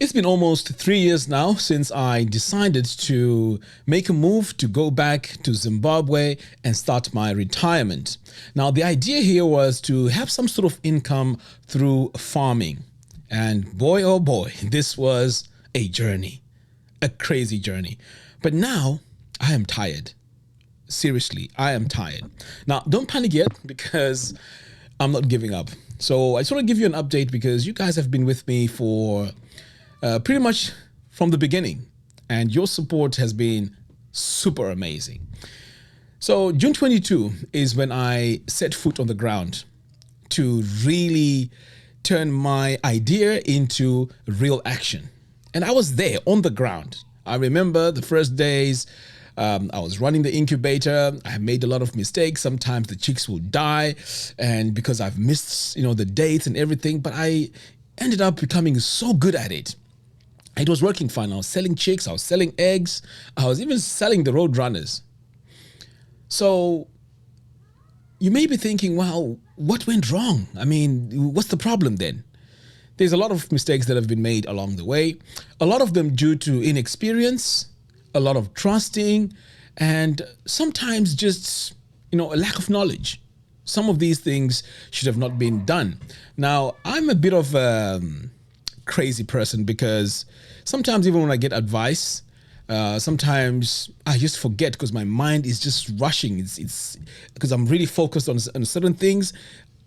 It's been almost 3 years now since I decided to make a move to go back to Zimbabwe and start my retirement. Now, the idea here was to have some sort of income through farming. And boy, oh boy, this was a journey, a crazy journey. But now I am tired. Seriously, I am tired. Now, don't panic yet because I'm not giving up. So I just want to give you an update because you guys have been with me for pretty much from the beginning, and your support has been super amazing. So June 22 is when I set foot on the ground to really turn my idea into real action. And I was there on the ground. I remember the first days. I was running the incubator. I made a lot of mistakes. Sometimes the chicks will die, and because I've missed, the dates and everything, but I ended up becoming so good at it. It was working fine. I was selling chicks. I was selling eggs. I was even selling the road runners. So you may be thinking, wow, what went wrong? I mean, what's the problem then? There's a lot of mistakes that have been made along the way. A lot of them due to inexperience, a lot of trusting, and sometimes just, a lack of knowledge. Some of these things should have not been done. Now, I'm a bit of a crazy person because sometimes even when I get advice, sometimes I just forget because my mind is just rushing. It's because I'm really focused on certain things.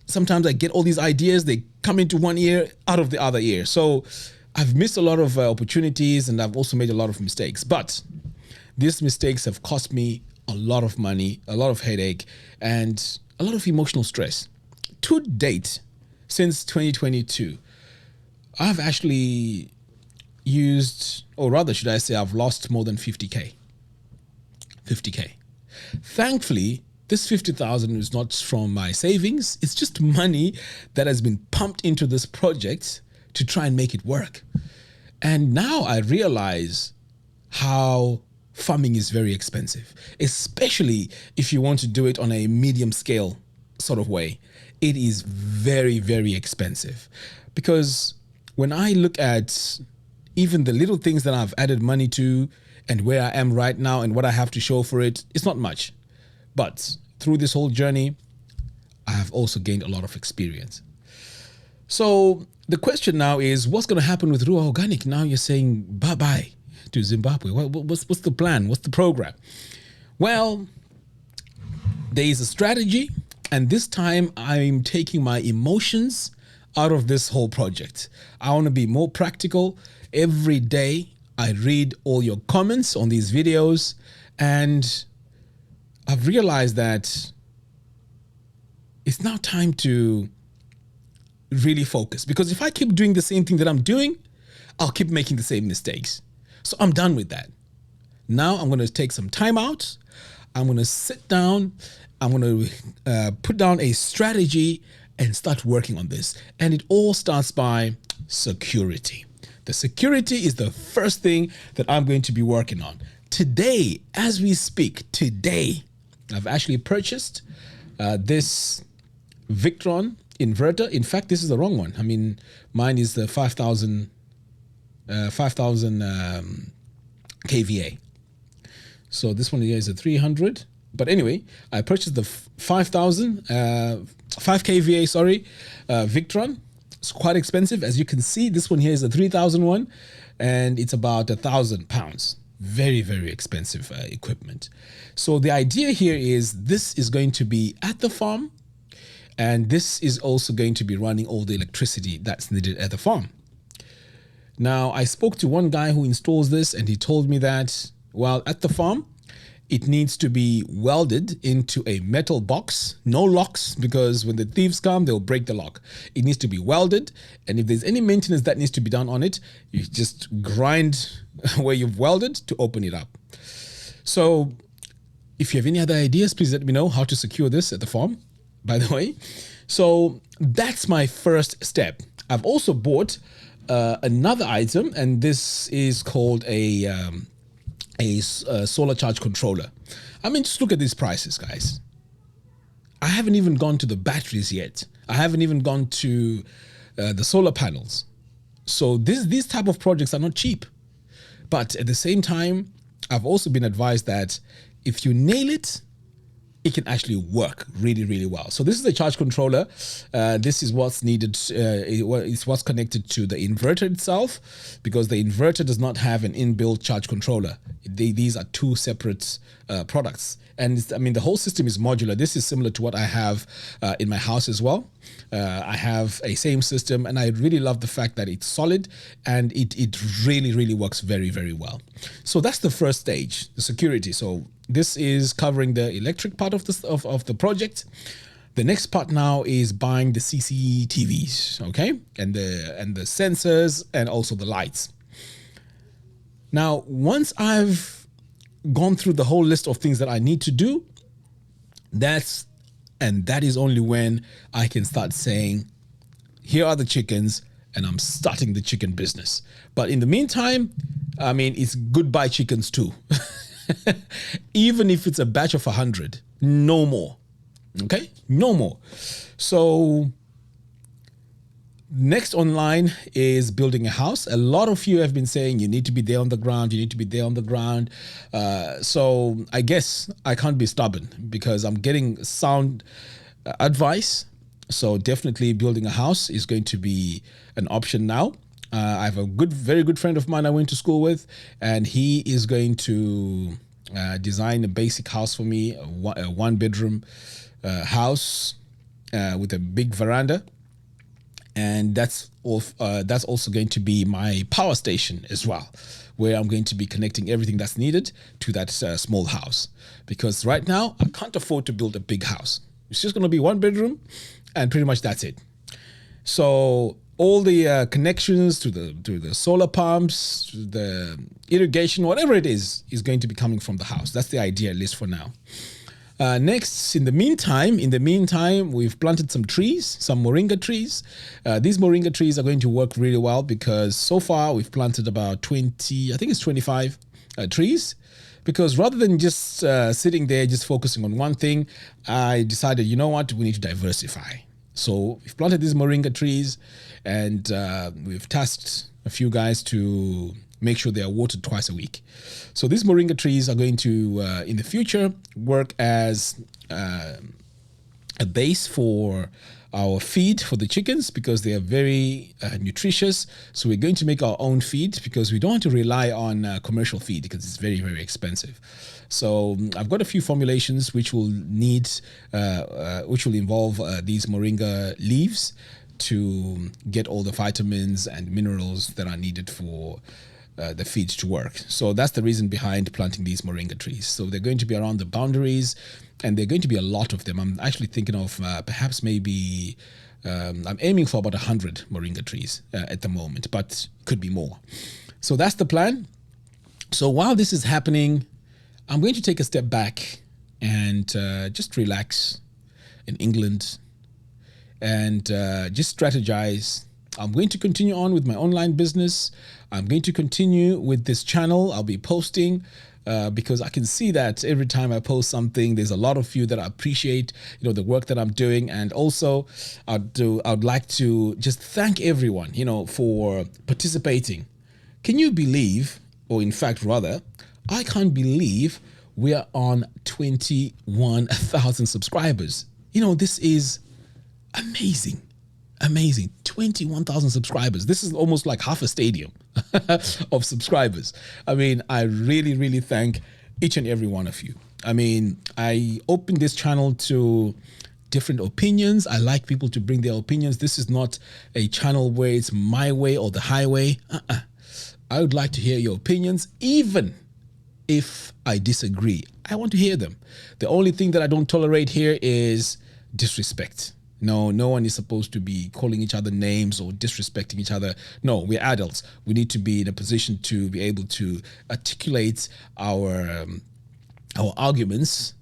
Sometimes I get all these ideas, they come into one ear, out of the other ear. So I've missed a lot of opportunities, and I've also made a lot of mistakes. But these mistakes have cost me a lot of money, a lot of headache, and a lot of emotional stress. To date, since 2022, I've actually used, or rather should I say, I've lost more than 50K. 50K. Thankfully, this 50,000 is not from my savings. It's just money that has been pumped into this project to try and make it work. And now I realize how farming is very expensive, especially if you want to do it on a medium scale sort of way. It is very, very expensive because when I look at even the little things that I've added money to and where I am right now and what I have to show for it, it's not much. But through this whole journey, I have also gained a lot of experience. So the question now is, what's going to happen with Ruwa Organic? Now you're saying bye-bye to Zimbabwe. What's the plan? What's the program? Well, there is a strategy, and this time I'm taking my emotions out of this whole project. I want to be more practical. Every day I read all your comments on these videos, and I've realized that it's now time to really focus, because if I keep doing the same thing that I'm doing, I'll keep making the same mistakes. So I'm done with that. Now I'm going to take some time out. I'm going to sit down. I'm going to put down a strategy and start working on this. And it all starts by security. The security is the first thing that I'm going to be working on. Today, as we speak, I've actually purchased this Victron inverter. In fact, this is the wrong one. I mean, mine is the 5,000 kVA. So this one here is a 300. But anyway, I purchased the 5 kVA, Victron. It's quite expensive. As you can see, this one here is a 3,000 one, and it's about £1,000. Very, very expensive equipment. So the idea here is this is going to be at the farm, and this is also going to be running all the electricity that's needed at the farm. Now, I spoke to one guy who installs this, and he told me that, well, at the farm, it needs to be welded into a metal box, no locks, because when the thieves come, they'll break the lock. It needs to be welded, and if there's any maintenance that needs to be done on it, you just grind where you've welded to open it up. So if you have any other ideas, please let me know how to secure this at the farm, by the way. So that's my first step. I've also bought another item, and this is called a solar charge controller. I mean, just look at these prices, guys. I haven't even gone to the batteries yet. I haven't even gone to the solar panels. So these type of projects are not cheap. But at the same time, I've also been advised that if you nail it, it can actually work really, really well. So this is the charge controller. This is what's needed. It's what's connected to the inverter itself, because the inverter does not have an inbuilt charge controller. These are two separate products. And I mean, the whole system is modular. This is similar to what I have in my house as well. I have a same system, and I really love the fact that it's solid and it really, really works very, very well. So that's the first stage, the security. So this is covering the electric part of the project. The next part now is buying the CCTVs, okay, and the sensors and also the lights. Now, once I've gone through the whole list of things that I need to do, that is only when I can start saying, here are the chickens, and I'm starting the chicken business. But in the meantime, I mean, it's goodbye chickens too. Even if it's a batch of 100, no more. Okay, no more. So next online is building a house. A lot of you have been saying you need to be there on the ground. You need to be there on the ground. So I guess I can't be stubborn because I'm getting sound advice. So definitely building a house is going to be an option now. I have a very good friend of mine I went to school with, and he is going to design a basic house for me, a one-bedroom house with a big veranda. And that's also going to be my power station as well, where I'm going to be connecting everything that's needed to that small house. Because right now, I can't afford to build a big house. It's just going to be one bedroom, and pretty much that's it. So all the connections to the solar pumps, to the irrigation, whatever it is going to be coming from the house. That's the idea, at least for now. Next, in the meantime, we've planted some trees, some moringa trees. These moringa trees are going to work really well because so far we've planted about 25 trees. Because rather than just sitting there, just focusing on one thing, I decided, you know what, we need to diversify. So we've planted these moringa trees, and we've tasked a few guys to make sure they are watered twice a week. So these moringa trees are going to, in the future, work as a base for our feed for the chickens because they are very nutritious. So we're going to make our own feed because we don't want to rely on commercial feed because it's very, very expensive. So I've got a few formulations which will involve these moringa leaves to get all the vitamins and minerals that are needed for the feed to work. So that's the reason behind planting these moringa trees. So they're going to be around the boundaries, and they're going to be a lot of them. I'm actually thinking of perhaps maybe I'm aiming for about 100 moringa trees at the moment, but could be more. So that's the plan. So while this is happening, I'm going to take a step back and just relax in England and just strategize. I'm going to continue on with my online business. I'm going to continue with this channel. I'll be posting because I can see that every time I post something, there's a lot of you that appreciate, the work that I'm doing. And also I'd like to just thank everyone, for participating. Can you believe, or in fact, rather, I can't believe we are on 21,000 subscribers. This is amazing. Amazing. 21,000 subscribers. This is almost like half a stadium of subscribers. I mean, I really, really thank each and every one of you. I mean, I opened this channel to different opinions. I like people to bring their opinions. This is not a channel where it's my way or the highway. I would like to hear your opinions, even if I disagree. I want to hear them. The only thing that I don't tolerate here is disrespect. No one is supposed to be calling each other names or disrespecting each other. No, we're adults. We need to be in a position to be able to articulate our arguments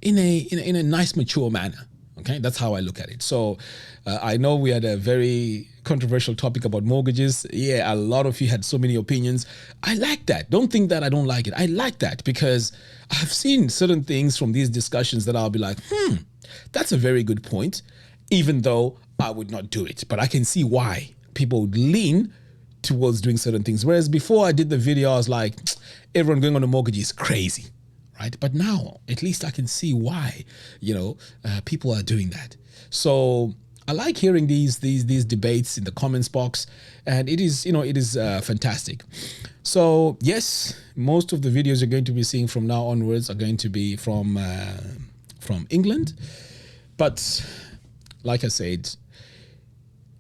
in a nice, mature manner. Okay, that's how I look at it. So I know we had a very controversial topic about mortgages. Yeah, a lot of you had so many opinions. I like that. Don't think that I don't like it. I like that because I've seen certain things from these discussions that I'll be like, that's a very good point, even though I would not do it. But I can see why people would lean towards doing certain things. Whereas before I did the video, I was like, everyone going on a mortgage is crazy, right? But now at least I can see why, people are doing that. So I like hearing these debates in the comments box, and it is fantastic. So yes, most of the videos you're going to be seeing from now onwards are going to be from England, but like I said,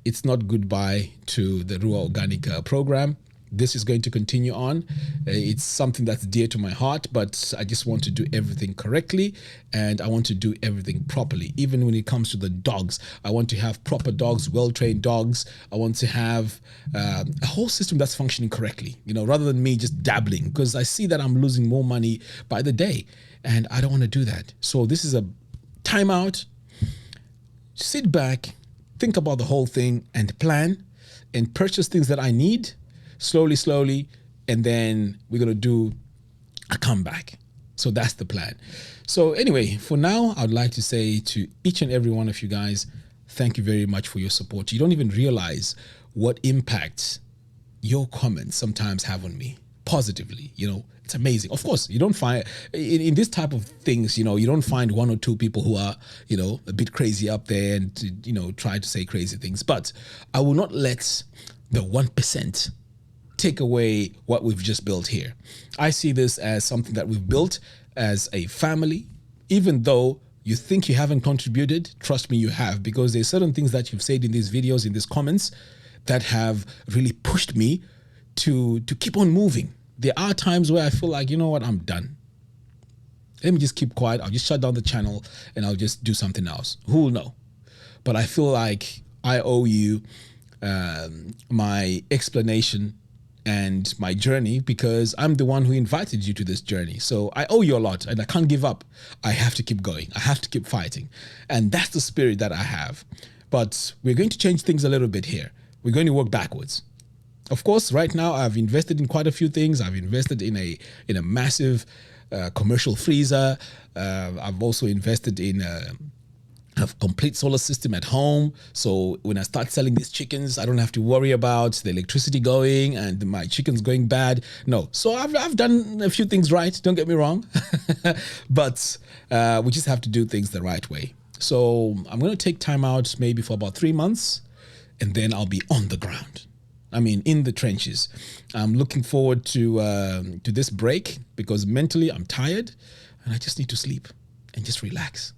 it's not goodbye to the Ruwa Organic program. This is going to continue on. It's something that's dear to my heart, but I just want to do everything correctly, and I want to do everything properly. Even when it comes to the dogs, I want to have proper dogs, well-trained dogs. I want to have a whole system that's functioning correctly, rather than me just dabbling, because I see that I'm losing more money by the day, and I don't want to do that. So this is a timeout. Sit back, think about the whole thing, and plan and purchase things that I need slowly, and then we're going to do a comeback. So that's the plan. So anyway, for now, I'd like to say to each and every one of you guys, thank you very much for your support. You don't even realize what impact your comments sometimes have on me positively. It's amazing. Of course, you don't find in this type of things, you don't find one or two people who are, a bit crazy up there and, try to say crazy things. But I will not let the 1% take away what we've just built here. I see this as something that we've built as a family. Even though you think you haven't contributed, trust me, you have, because there's certain things that you've said in these videos, in these comments, that have really pushed me to keep on moving. There are times where I feel like, you know what, I'm done. Let me just keep quiet. I'll just shut down the channel and I'll just do something else. Who will know? But I feel like I owe you my explanation and my journey, because I'm the one who invited you to this journey. So I owe you a lot, and I can't give up. I have to keep going. I have to keep fighting. And that's the spirit that I have. But we're going to change things a little bit here. We're going to work backwards. Of course, right now I've invested in quite a few things. I've invested in a massive commercial freezer. I've also invested in a complete solar system at home. So when I start selling these chickens, I don't have to worry about the electricity going and my chickens going bad. No. So I've done a few things right. Don't get me wrong. But we just have to do things the right way. So I'm going to take time out maybe for about 3 months, and then I'll be on the ground. In the trenches. I'm looking forward to this break, because mentally I'm tired and I just need to sleep and just relax.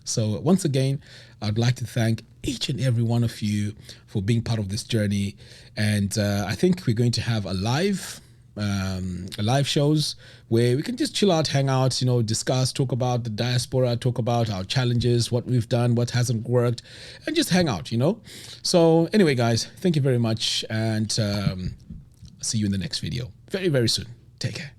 So once again, I'd like to thank each and every one of you for being part of this journey. And I think we're going to have a live shows where we can just chill out, hang out, discuss, talk about the diaspora, talk about our challenges, what we've done, what hasn't worked, and just hang out, So anyway, guys, thank you very much, and see you in the next video very, very soon. Take care.